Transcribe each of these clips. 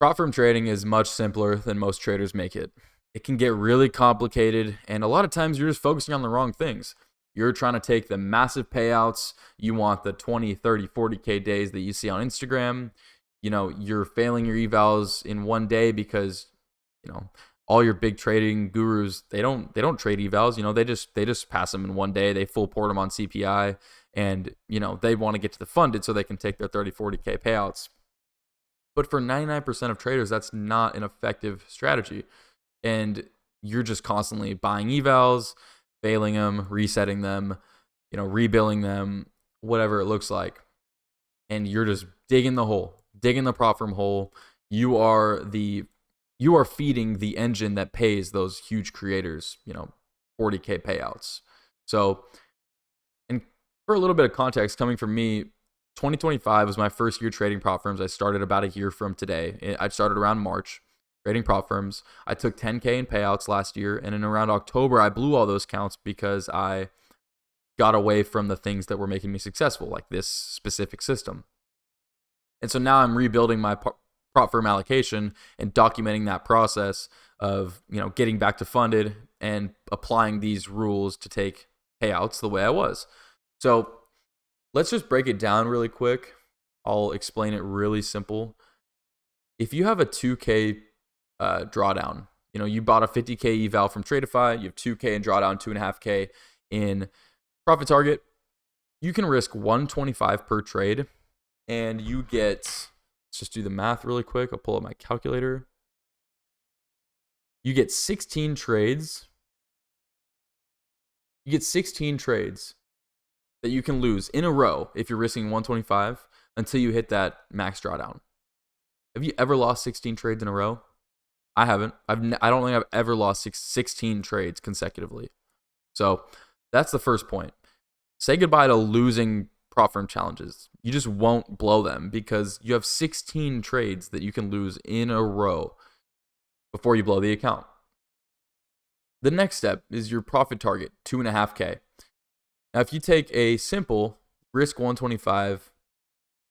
Prop firm trading is much simpler than most traders make it. It can get really complicated, and a lot of times you're just focusing on the wrong things. You're trying to take the massive payouts. You want the 20, 30, 40K days that you see on Instagram. You're failing your evals in one day because, all your big trading gurus, they don't trade evals. They just pass them in one day. They full port them on CPI, and they want to get to the funded so they can take their 30, 40K payouts. But for 99% of traders, that's not an effective strategy. And you're just constantly buying evals, failing them, resetting them, rebilling them, whatever it looks like. And you're just digging the prop firm hole. You are feeding the engine that pays those huge creators, 40K payouts. So, and for a little bit of context coming from me, 2025 was my first year trading prop firms. I started about a year from today. I started around March trading prop firms. I took 10K in payouts last year, and in around October, I blew all those counts because I got away from the things that were making me successful, like this specific system. And so now I'm rebuilding my prop firm allocation and documenting that process of, getting back to funded and applying these rules to take payouts the way I was. So let's just break it down really quick. I'll explain it really simple. If you have a 2K drawdown, you bought a 50K eval from Tradeify, you have 2K in drawdown, 2.5K in profit target, you can risk 125 per trade, and you get, let's just do the math really quick. I'll pull up my calculator. You get 16 trades. That you can lose in a row if you're risking 125 until you hit that max drawdown. Have you ever lost 16 trades in a row? I haven't. I don't think I've ever lost 16 trades consecutively. So that's the first point. Say goodbye to losing prop firm challenges. You just won't blow them because you have 16 trades that you can lose in a row before you blow the account. The next step is your profit target, 2.5K. Now, if you take a simple risk 125,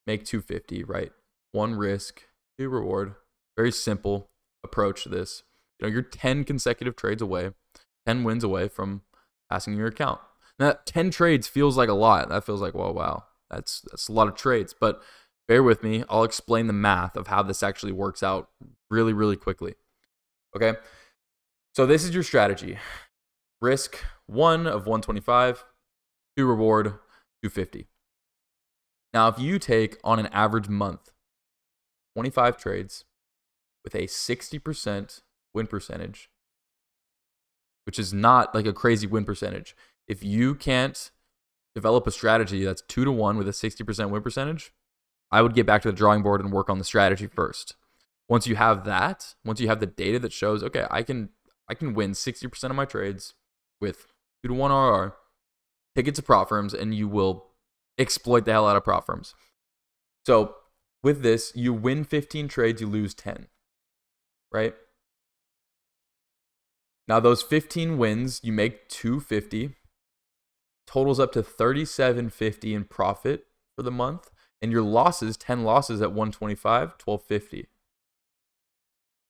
make 250, right? One risk, two reward. Very simple approach to this. You're 10 consecutive trades away, 10 wins away from passing your account. Now, 10 trades feels like a lot. That feels like, whoa, wow, that's a lot of trades. But bear with me. I'll explain the math of how this actually works out really, really quickly. Okay? So this is your strategy. Risk 1 of 125. 2 reward, 250. Now, if you take on an average month 25 trades with a 60% win percentage, which is not like a crazy win percentage, if you can't develop a strategy that's 2-to-1 with a 60% win percentage, I would get back to the drawing board and work on the strategy first. Once you have that, once you have the data that shows, okay, I can win 60% of my trades with 2-to-1 RR, take it to prop firms, and you will exploit the hell out of prop firms. So with this, you win 15 trades, you lose 10, right? Now those 15 wins, you make 250, totals up to 3750 in profit for the month, and your losses, 10 losses at 125, 1250.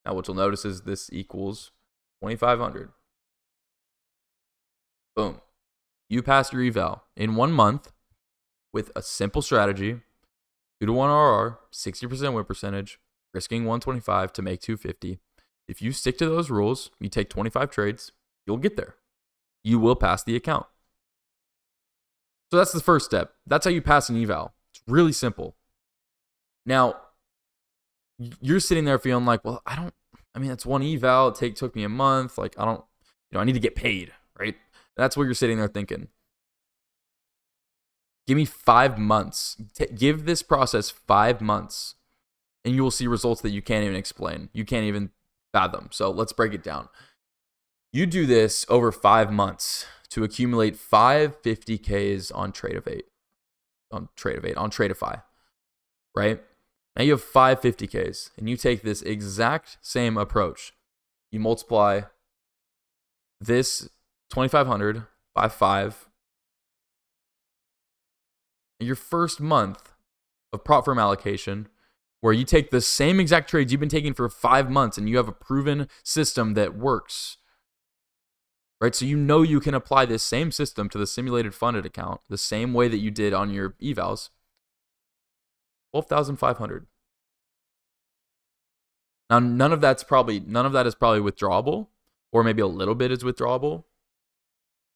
Now what you'll notice is this equals 2500. Boom. You passed your eval in 1 month with a simple strategy, 2-to-1 RR, 60% win percentage, risking 125 to make 250. If you stick to those rules, you take 25 trades, you'll get there. You will pass the account. So that's the first step. That's how you pass an eval. It's really simple. Now, you're sitting there feeling like, well, it's one eval. It took me a month. Like, I need to get paid, right? That's what you're sitting there thinking. Give me 5 months. Give this process 5 months, and you will see results that you can't even explain. You can't even fathom. So let's break it down. You do this over 5 months to accumulate 5 50Ks on Tradeify, right? Now you have 5 50Ks, and you take this exact same approach. You multiply this 2,500 by 5. Your first month of prop firm allocation, where you take the same exact trades you've been taking for 5 months and you have a proven system that works, right? So you can apply this same system to the simulated funded account the same way that you did on your evals. 12,500. Now, none of that is probably withdrawable, or maybe a little bit is withdrawable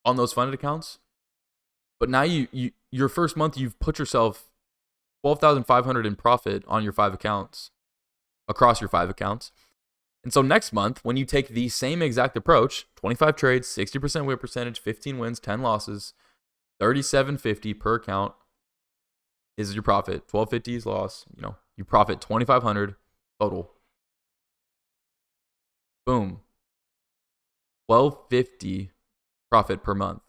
on those funded accounts. But now your first month, you've put yourself 12,500 in profit on your 5 accounts, across your 5 accounts. And so next month, when you take the same exact approach, 25 trades, 60% win percentage, 15 wins, 10 losses, 3750 per account is your profit. 1250 is loss. You profit 2,500 total. Boom. 1,250 profit per month.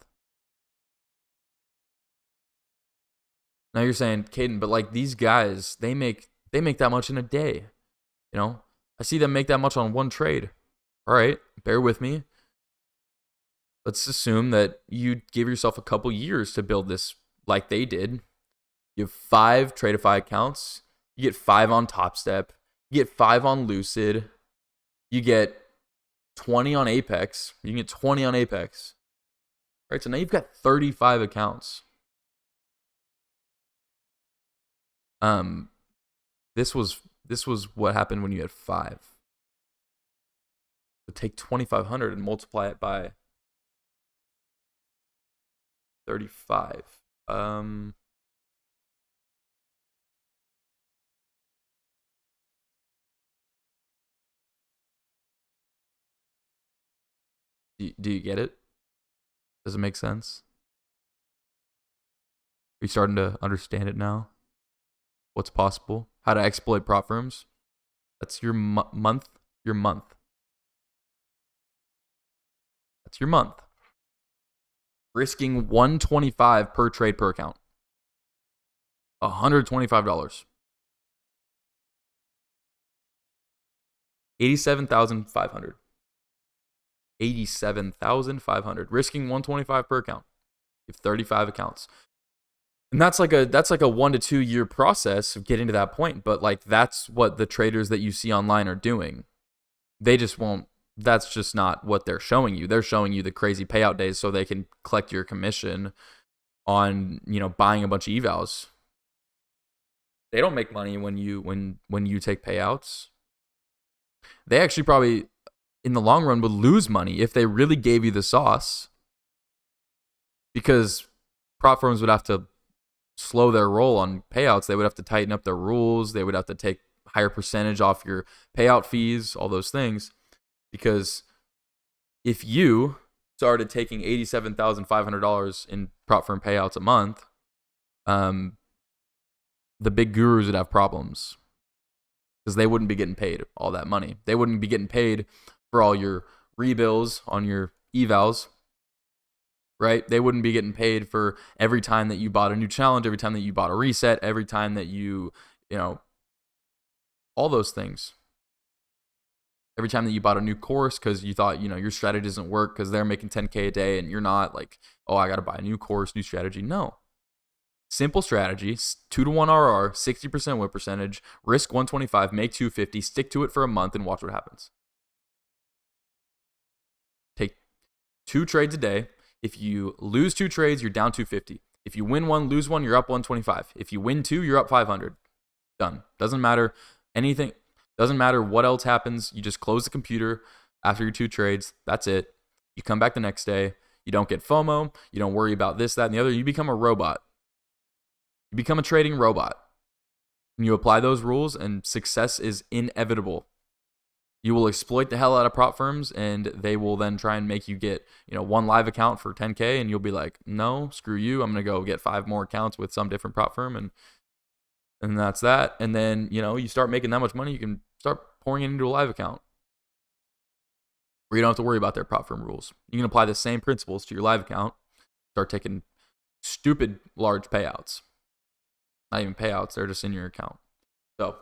Now you're saying, Caden, but like these guys, they make that much in a day. I see them make that much on one trade. All right, bear with me. Let's assume that you give yourself a couple years to build this like they did. You have 5 Tradeify accounts. You get 5 on Top Step. You get 5 on Lucid. You get 20 on Apex. You can get 20 on Apex. Right, so now you've got 35 accounts. This was what happened when you had 5. So take 2,500 and multiply it by 35. Do you get it? Does it make sense? Are you starting to understand it now? What's possible? How to exploit prop firms? That's your month. Your month. That's your month. Risking $125 per trade per account. $125. 87,500. 87,500. Risking $125 per account. You have 35 accounts. And that's like a 1 to 2 year process of getting to that point. But like that's what the traders that you see online are doing. They just won't. That's just not what they're showing you. They're showing you the crazy payout days so they can collect your commission on buying a bunch of evals. They don't make money when you take payouts. They actually probably in the long run would lose money if they really gave you the sauce, because prop firms would have to slow their roll on payouts. They would have to tighten up their rules. They would have to take higher percentage off your payout fees, all those things. Because if you started taking $87,500 in prop firm payouts a month, the big gurus would have problems because they wouldn't be getting paid all that money. They wouldn't be getting paid for all your rebills on your evals, right? They wouldn't be getting paid for every time that you bought a new challenge, every time that you bought a reset, every time that you all those things. Every time that you bought a new course because you thought, your strategy doesn't work because they're making 10K a day and you're not, like, oh, I got to buy a new course, new strategy. No. Simple strategy, 2-to-1 RR, 60% win percentage, risk 125, make 250, stick to it for a month and watch what happens. Take 2 trades a day. If you lose 2 trades, you're down 250. If you win 1, lose 1, you're up 125. If you win 2, you're up 500. Done. Doesn't matter anything. Doesn't matter what else happens. You just close the computer after your 2 trades. That's it. You come back the next day. You don't get FOMO. You don't worry about this, that, and the other. You become a robot. You become a trading robot. And you apply those rules, and success is inevitable. You will exploit the hell out of prop firms, and they will then try and make you get 1 live account for 10K, and you'll be like, no, screw you. I'm going to go get 5 more accounts with some different prop firm, and that's that. And then, you start making that much money, you can start pouring it into a live account where you don't have to worry about their prop firm rules. You can apply the same principles to your live account, start taking stupid large payouts. Not even payouts, they're just in your account. So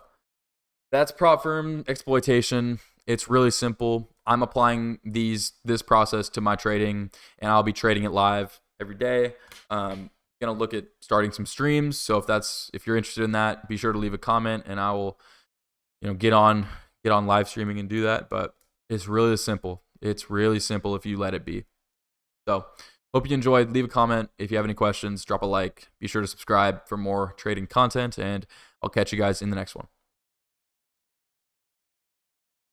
that's prop firm exploitation. It's really simple. I'm applying this process to my trading, and I'll be trading it live every day. Gonna look at starting some streams. So if you're interested in that, be sure to leave a comment, and I will get on live streaming and do that, but it's really simple. It's really simple if you let it be. So hope you enjoyed. Leave a comment. If you have any questions, drop a like. Be sure to subscribe for more trading content, and I'll catch you guys in the next one.